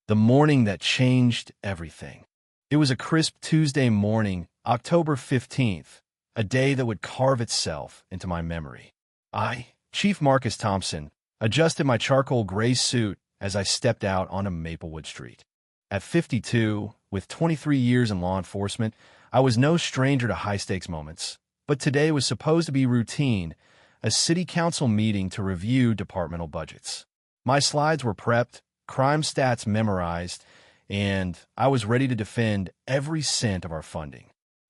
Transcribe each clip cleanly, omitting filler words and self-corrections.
The morning that changed everything. It was a crisp Tuesday morning, October 15th, a day that would carve itself into my memory. I, Chief Marcus Thompson, adjusted my charcoal gray suit as I stepped out onto Maplewood Street. At 52, with 23 years in law enforcement, I was no stranger to high-stakes moments. But today was supposed to be routine, a city council meeting to review departmental budgets. My slides were prepped, crime stats memorized, and I was ready to defend every cent of our funding.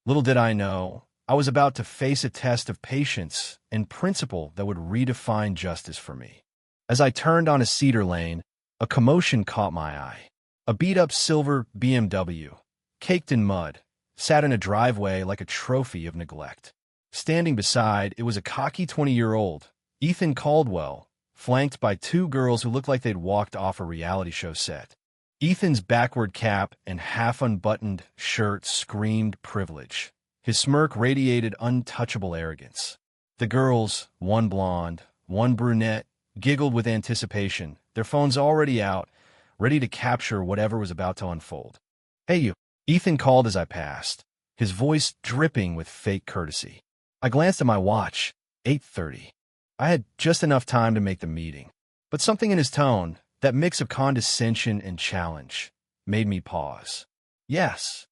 Little did I know, I was about to face a test of patience and principle that would redefine justice for me. As I turned onto Cedar Lane, a commotion caught my eye. A beat-up silver BMW, caked in mud, sat in a driveway like a trophy of neglect. Standing beside, it was a cocky 20-year-old, Ethan Caldwell, flanked by two girls who looked like they'd walked off a reality show set. Ethan's backward cap and half-unbuttoned shirt screamed privilege. His smirk radiated untouchable arrogance. The girls, one blonde, one brunette, giggled with anticipation, their phones already out, ready to capture whatever was about to unfold. "Hey you," Ethan called as I passed, his voice dripping with fake courtesy. I glanced at my watch, 8:30. I had just enough time to make the meeting. But something in his tone, that mix of condescension and challenge, made me pause. "Yes,"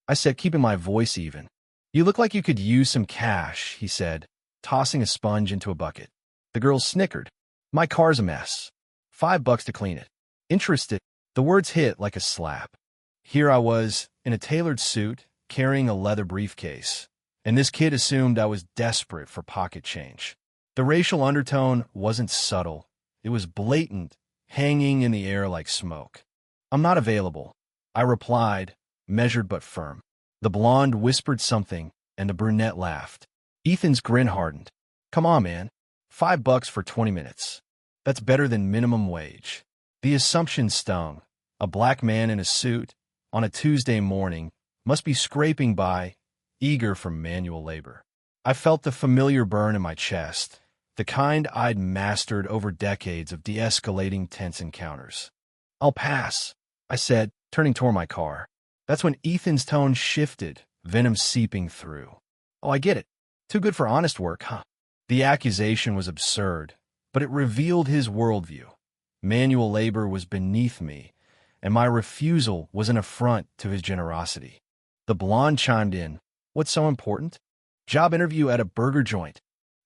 I said, keeping my voice even. "You look like you could use some cash," he said, tossing a sponge into a bucket. The girls snickered. "My car's a mess. $5 to clean it." Interested, the words hit like a slap. Here I was, in a tailored suit, carrying a leather briefcase, and this kid assumed I was desperate for pocket change. The racial undertone wasn't subtle. It was blatant, hanging in the air like smoke. "I'm not available," I replied, measured but firm. The blonde whispered something, and the brunette laughed. Ethan's grin hardened. "Come on, man. $5 for 20 minutes. That's better than minimum wage." The assumption stung. A black man in a suit, on a Tuesday morning, must be scraping by, eager for manual labor. I felt the familiar burn in my chest, the kind I'd mastered over decades of de-escalating tense encounters. "I'll pass," I said, turning toward my car. That's when Ethan's tone shifted, venom seeping through. "Oh, I get it. Too good for honest work, huh?" The accusation was absurd, but it revealed his worldview. Manual labor was beneath me, and my refusal was an affront to his generosity. The blonde chimed in. "What's so important?" "Job interview at a burger joint."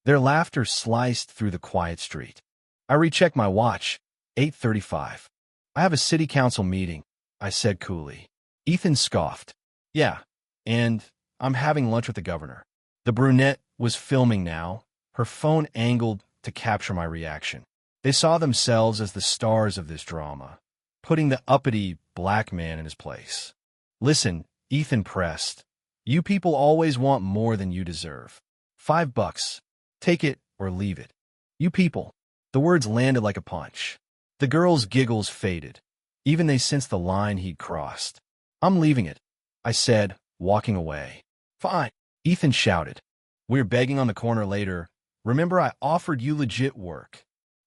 Their laughter sliced through the quiet street. I rechecked my watch. 8:35. "I have a city council meeting," I said coolly. Ethan scoffed. "Yeah, and I'm having lunch with the governor." The brunette was filming now, her phone angled to capture my reaction. They saw themselves as the stars of this drama, putting the uppity black man in his place. "Listen," Ethan pressed, "you people always want more than you deserve. $5. Take it or leave it. You people." The words landed like a punch. The girls' giggles faded. Even they sensed the line he'd crossed. "I'm leaving it," I said, walking away. "Fine," Ethan shouted. "We're begging on the corner later. Remember, I offered you legit work."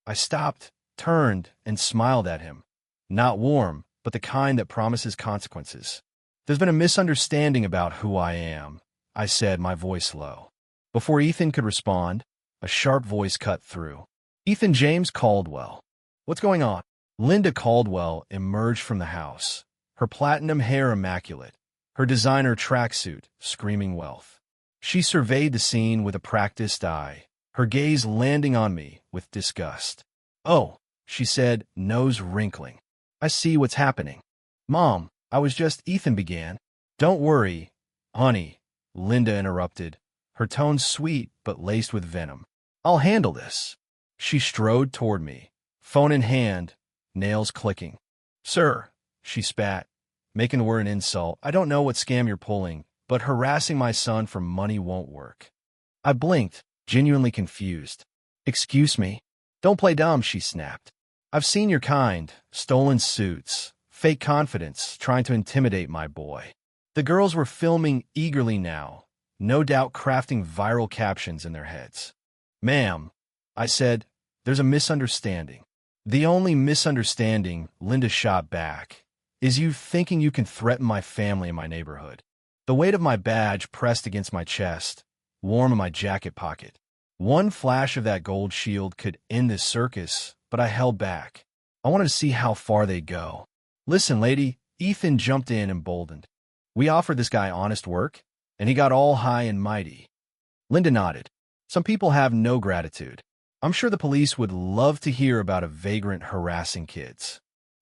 I stopped, turned, and smiled at him. Not warm, but the kind that promises consequences. "There's been a misunderstanding about who I am," I said, my voice low. Before Ethan could respond, a sharp voice cut through. "Ethan James Caldwell. What's going on?" Linda Caldwell emerged from the house, her platinum hair immaculate, her designer tracksuit screaming wealth. She surveyed the scene with a practiced eye, her gaze landing on me with disgust. "Oh," she said, nose wrinkling. "I see what's happening." "Mom, I was just," Ethan began. "Don't worry, honey," Linda interrupted, her tone sweet but laced with venom. "I'll handle this." She strode toward me, phone in hand, nails clicking. "Sir," she spat, making the word an insult, "I don't know what scam you're pulling, but harassing my son for money won't work." I blinked, genuinely confused. "Excuse me?" "Don't play dumb," she snapped. "I've seen your kind, stolen suits, fake confidence, trying to intimidate my boy." The girls were filming eagerly now, no doubt crafting viral captions in their heads. "Ma'am," I said, "there's a misunderstanding." "The only misunderstanding," Linda shot back, is you thinking you can threaten my family and my neighborhood. The weight of my badge pressed against my chest, warm in my jacket pocket. One flash of that gold shield could end this circus, but I held back. I wanted to see how far they'd go. Listen, lady, Ethan jumped in emboldened. We offered this guy honest work, and he got all high and mighty. Linda nodded. Some people have no gratitude. I'm sure the police would love to hear about a vagrant harassing kids.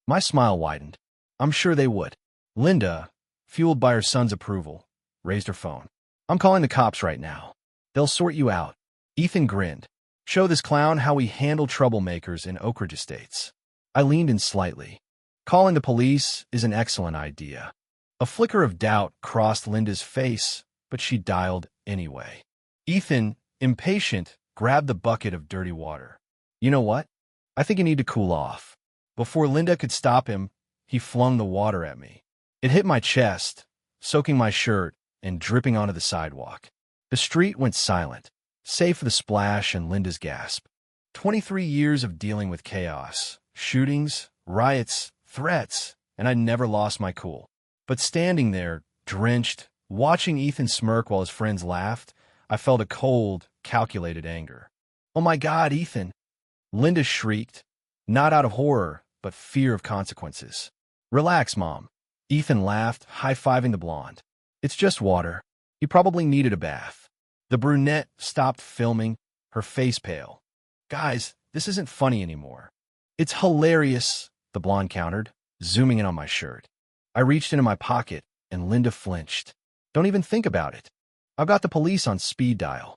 My smile widened. I'm sure they would. Linda, fueled by her son's approval, raised her phone. I'm calling the cops right now. They'll sort you out. Ethan grinned. Show this clown how we handle troublemakers in Oak Ridge Estates. I leaned in slightly. Calling the police is an excellent idea. A flicker of doubt crossed Linda's face, but she dialed anyway. Ethan, impatient, grabbed the bucket of dirty water. You know what? I think you need to cool off. Before Linda could stop him, he flung the water at me. It hit my chest, soaking my shirt and dripping onto the sidewalk. The street went silent, save for the splash and Linda's gasp. 23 years of dealing with chaos, shootings, riots, threats, and I never lost my cool. But standing there, drenched, watching Ethan smirk while his friends laughed, I felt a cold, calculated anger. Oh my God, Ethan! Linda shrieked, not out of horror, but fear of consequences. Relax, Mom. Ethan laughed, high-fiving the blonde. It's just water. You probably needed a bath. The brunette stopped filming, her face pale. Guys, this isn't funny anymore. It's hilarious, the blonde countered, zooming in on my shirt. I reached into my pocket, and Linda flinched. Don't even think about it. I've got the police on speed dial.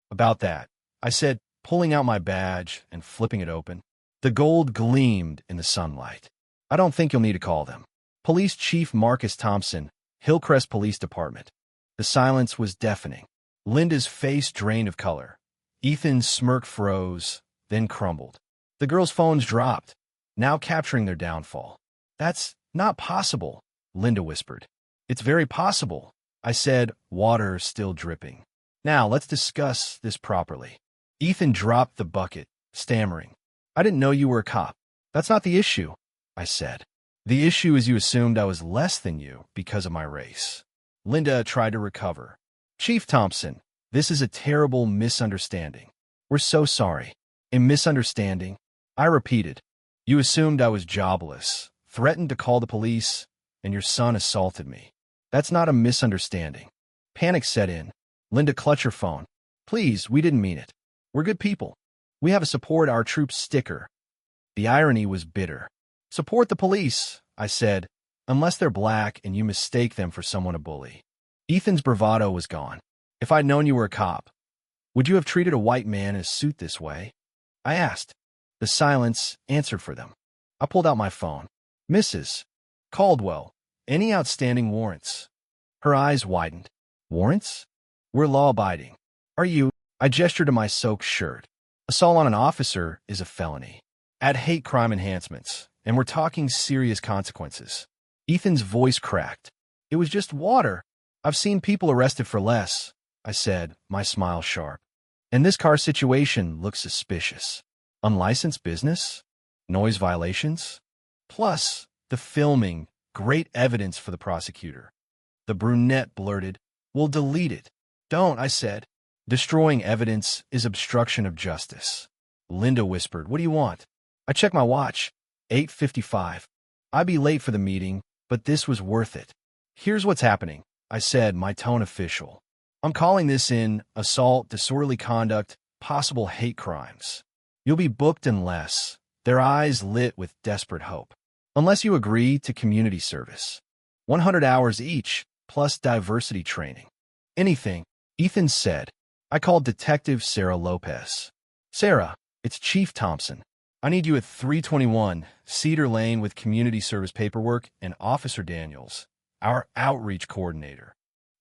About that, I said, pulling out my badge and flipping it open. The gold gleamed in the sunlight. I don't think you'll need to call them. Police Chief Marcus Thompson, Hillcrest Police Department. The silence was deafening. Linda's face drained of color. Ethan's smirk froze, then crumbled. The girls' phones dropped, now capturing their downfall. That's not possible, Linda whispered. It's very possible, I said, water still dripping. Now, let's discuss this properly. Ethan dropped the bucket, stammering. I didn't know you were a cop. That's not the issue, I said. The issue is you assumed I was less than you because of my race. Linda tried to recover. Chief Thompson, this is a terrible misunderstanding. We're so sorry. A misunderstanding? I repeated. You assumed I was jobless, threatened to call the police, and your son assaulted me. That's not a misunderstanding. Panic set in. Linda clutched her phone. Please, we didn't mean it. We're good people. We have a Support Our Troops sticker. The irony was bitter. Support the police, I said, unless they're black and you mistake them for someone to bully. Ethan's bravado was gone. If I'd known you were a cop, would you have treated a white man in a suit this way? I asked. The silence answered for them. I pulled out my phone. Mrs. Caldwell, any outstanding warrants? Her eyes widened. Warrants? We're law-abiding. Are you? I gestured to my soaked shirt. Assault on an officer is a felony. Add hate crime enhancements, and we're talking serious consequences. Ethan's voice cracked. It was just water. I've seen people arrested for less, I said, my smile sharp. And this car situation looks suspicious. Unlicensed business? Noise violations? Plus, the filming, great evidence for the prosecutor. The brunette blurted, We'll delete it. Don't, I said. Destroying evidence is obstruction of justice. Linda whispered, What do you want? I checked my watch. 8:55. I'd be late for the meeting, but this was worth it. Here's what's happening, I said, my tone official. I'm calling this in assault, disorderly conduct, possible hate crimes. You'll be booked in less. Their eyes lit with desperate hope. Unless you agree to community service. 100 hours each, plus diversity training. Anything, Ethan said. I called Detective Sarah Lopez. Sarah, it's Chief Thompson. I need you at 321 Cedar Lane with community service paperwork and Officer Daniels, our outreach coordinator.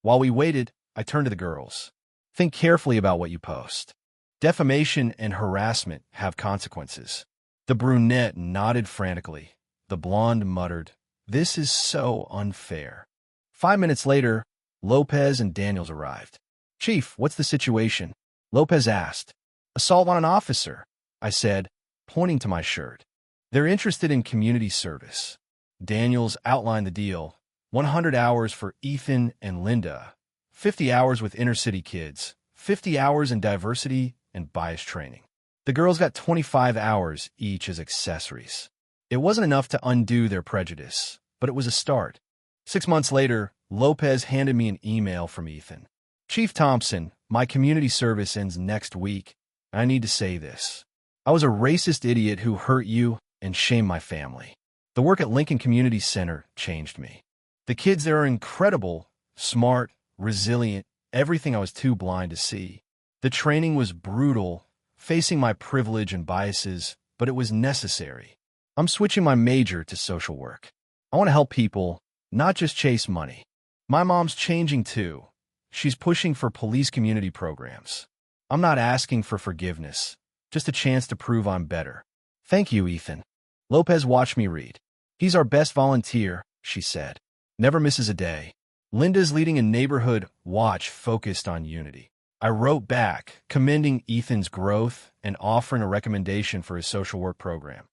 While we waited, I turned to the girls. Think carefully about what you post. Defamation and harassment have consequences. The brunette nodded frantically. The blonde muttered, This is so unfair. 5 minutes later, Lopez and Daniels arrived. Chief, what's the situation? Lopez asked. Assault on an officer, I said, pointing to my shirt. They're interested in community service. Daniels outlined the deal: 100 hours for Ethan and Linda, 50 hours with inner-city kids, 50 hours in diversity and bias training. The girls got 25 hours each as accessories. It wasn't enough to undo their prejudice, but it was a start. 6 months later, Lopez handed me an email from Ethan. "Chief Thompson, my community service ends next week. I need to say this. I was a racist idiot who hurt you and shamed my family. The work at Lincoln Community Center changed me. The kids there are incredible, smart, resilient, everything I was too blind to see. The training was brutal, facing my privilege and biases, but it was necessary. I'm switching my major to social work. I want to help people, not just chase money. My mom's changing too. She's pushing for police community programs. I'm not asking for forgiveness, just a chance to prove I'm better. Thank you, Ethan." Lopez watched me read. "He's our best volunteer," she said. "Never misses a day." Linda's leading a neighborhood watch focused on unity. I wrote back, commending Ethan's growth and offering a recommendation for his social work program.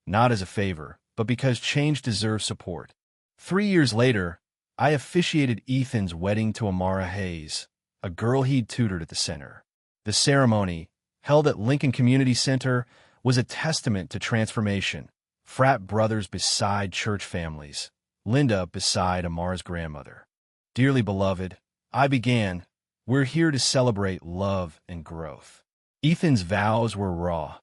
Not as a favor, but because change deserves support. 3 years later, I officiated Ethan's wedding to Amara Hayes, a girl he'd tutored at the center. The ceremony, held at Lincoln Community Center, was a testament to transformation. Frat brothers beside church families, Linda beside Amara's grandmother. "Dearly beloved," I began, "we're here to celebrate love and growth." Ethan's vows were raw.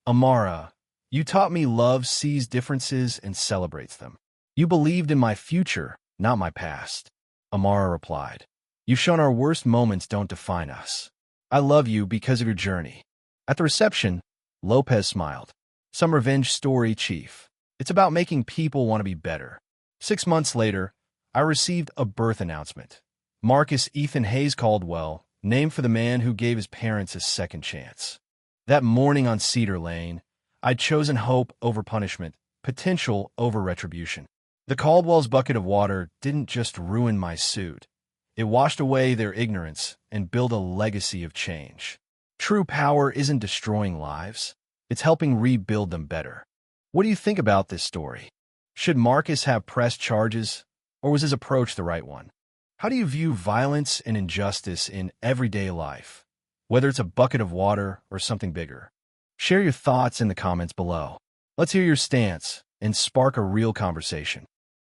"Amara, you taught me love sees differences and celebrates them. You believed in my future, not my past." Amara replied, "You've shown our worst moments don't define us. I love you because of your journey." At the reception, Lopez smiled. "Some revenge story, Chief. It's about making people want to be better." 6 months later, I received a birth announcement. Marcus Ethan Hayes Caldwell, named for the man who gave his parents a second chance. That morning on Cedar Lane, I'd chosen hope over punishment, potential over retribution. The Caldwell's bucket of water didn't just ruin my suit. It washed away their ignorance and built a legacy of change. True power isn't destroying lives. It's helping rebuild them better. What do you think about this story? Should Marcus have pressed charges, or was his approach the right one? How do you view violence and injustice in everyday life, whether it's a bucket of water or something bigger? Share your thoughts in the comments below. Let's hear your stance and spark a real conversation.